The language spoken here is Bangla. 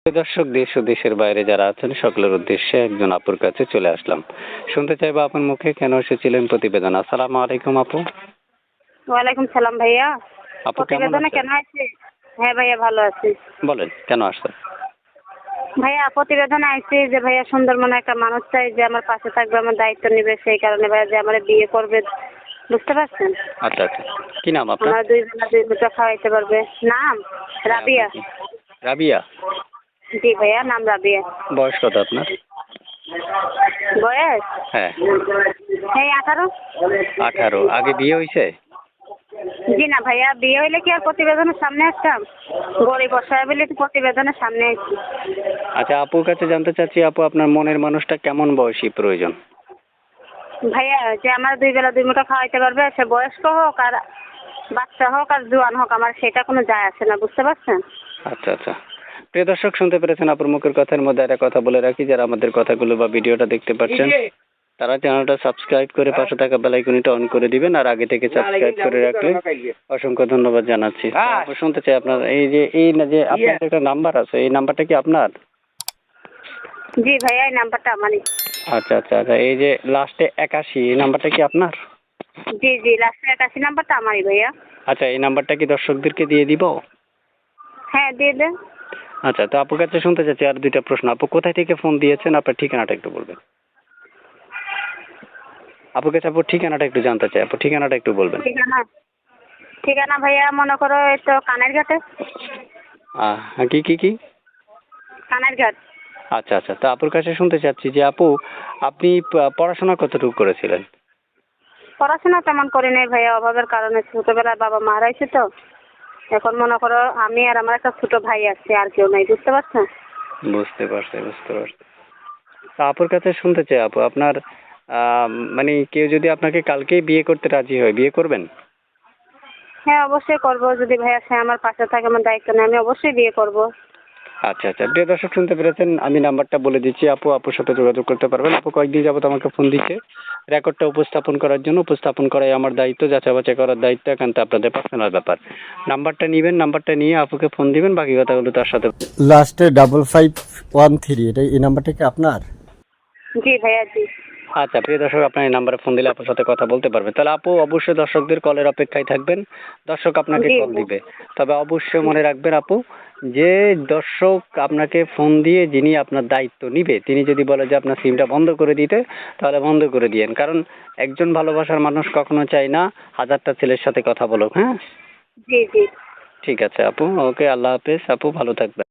দর্শক, দেশ ও দেশের বাইরে যারা আছেন সকলের উদ্দেশ্যে একজন আপুর কাছে চলে আসলাম। শুনতে চাইবো আপনার মুখে কেন এসেছিলেন প্রতিবেদন। আসসালামু আলাইকুম আপু। ওয়ালাইকুম সালাম ভাইয়া। আপু কেমন প্রতিবেদনে আছেন? কেন আসছে? হ্যাঁ ভাইয়া, ভালো আছি। বলেন কেন আসছেন? ভাইয়া প্রতিবেদনে আসছি যে ভাইয়া সুন্দরবনে একটা মানুষ চাই যে আমার পাশে থাকবে, আমার দায়িত্ব নেবে, সেই কারণে ভাইয়া যে আমার বিয়ে করবে। বুঝতে পারছেন? আচ্ছা আচ্ছা, কি নাম আপনার? আমার দুই বেলা দুই মুঠো খাওয়াইতে পারবে। নাম হ্যাঁ, রাবিয়া। আপনার কি? রাবিয়া। জি ভাইয়া, নাম রাবিয়া। বয়স কত আপনার? বয়স হ্যাঁ। এই 18। 18। আগে বিয়ে হয়েছে? জি না ভাইয়া, বিয়ে হইলে কি আর প্রতিবেদনের সামনে আসতাম? গরিব অসহায় বলে তো প্রতিবেদনের সামনে আসছি। আচ্ছা, আপুর কাছে জানতে চাচ্ছি, আপু আপনার মনের মানুষটা কেমন বয়সী প্রয়োজন? ভাইয়া যে আমার দুই বেলা দুই মুঠো খাওয়াইতে পারবে, সে বয়স্ক হোক আর বাচ্চা হোক আর জোয়ান হোক, আমার সেটা কোনো যায় আসে না। বুঝতে পারছেন? আচ্ছা আচ্ছা, প্রিয় দর্শক শুনতে পেরেছেন আপুর মুখের কথার মধ্যে একটা কথা বলে রাখি, যারা আমাদের কথাগুলো বা ভিডিওটা দেখতে পাচ্ছেন তারা চ্যানেলটা সাবস্ক্রাইব করে পাশে থাকা বেল আইকনটা অন করে দিবেন, আর আগে থেকে সাবস্ক্রাইব করে রাখলে অসংখ্য ধন্যবাদ জানাচ্ছি। আপু শুনতে চাই আপনার এই যে আপনার একটা নাম্বার আছে, এই নাম্বারটা কি আপনার? জি ভাইয়া, এই নাম্বারটা আমারই। আচ্ছা আচ্ছা আচ্ছা, এই যে লাস্টে 81, এই নাম্বারটা কি আপনার? জি জি, লাস্টে 81 নাম্বারটা আমারই ভাইয়া। আচ্ছা, এই নাম্বারটা কি দর্শকদেরকে দিয়ে দিব? হ্যাঁ দিয়ে দেন। আচ্ছা, তো আপুর কাছে শুনতে চাচ্ছি আর দুইটা প্রশ্ন। আপু কোথায় থেকে ফোন দিয়েছেন, আপনার ঠিকানাটা একটু বলবেন। আপুর কাছে আপুর ঠিকানাটা একটু জানতে চাই, আপুর ঠিকানাটা একটু বলবেন। ঠিকানা ঠিকানা ভাইয়া মনে করো এই তো কানের ঘাটে। কি কি কি? কানের ঘাট। আচ্ছা আচ্ছা, তো আপুর কাছে শুনতে চাচ্ছি যে আপু, আপনি পড়াশোনা কতটুকু করেছিলেন? পড়াশোনা তেমন করি নাই ভাইয়া, অভাবের কারণে। ছোটবেলায় বাবা মারা হয়েছে তো, এখন মনে করো আমি আর আমার একটা ছোট ভাই আছে, আর কেউ নাই। বুঝতে পারছেন? বুঝতে পারছি বুঝতে পারছি। তো আপুর কাছে শুনতে চাই আপু, আপনার মানে কেউ যদি আপনাকে কালকেই বিয়ে করতে রাজি হয়, বিয়ে করবেন? হ্যাঁ অবশ্যই করবো, যদি ভাইয়া সে আমার পাশে থাকে, আমার দায়িত্ব নেই, আমি অবশ্যই বিয়ে করবো। আচ্ছা আচ্ছা, প্রিয় দর্শক শুনতে পেরেছেন, আমি নাম্বারটা বলে দিচ্ছি। আপুর সাথে যোগাযোগ করতে পারবেন। আপু কয়েকদিন যাবত আমাকে ফোন দিচ্ছে রেকর্ডটা উপস্থাপন করার জন্য। উপস্থাপন করাই আমার দায়িত্ব, যাচাই বাছাই করার দায়িত্ব একান্ত আপনাদের পার্সোনাল ব্যাপার। নাম্বারটা নেবেন, নাম্বারটা নিয়ে আপুকে ফোন দিবেন, বাকি কথাগুলো তার সাথে। লাস্টে 5513, এটা এই নাম্বারটা কি আপনার? জি ভাইয়া জি। আচ্ছা, প্রিয় দর্শক আপনার এই নাম্বারে ফোন দিলে আপুর সাথে কথা বলতে পারবেন। তাহলে আপু অবশ্যই দর্শকদের কলের অপেক্ষায় থাকবেন, দর্শক আপনাকে জি কল দিবে। তবে অবশ্যই মনে রাখবেন আপু, যে দর্শক আপনাকে ফোন দিয়ে যিনি আপনার দায়িত্ব নিবে, তিনি যদি বলে যে আপনার সিমটা বন্ধ করে দিতে, তাহলে বন্ধ করে দিয়েন। কারণ একজন ভালোবাসার মানুষ কখনো চায় না হাজারটা ছেলের সাথে কথা বলুক। হ্যাঁ, জি জি। ঠিক আছে আপু, ওকে, আল্লাহ হাফেজ আপু, ভালো থাকবেন।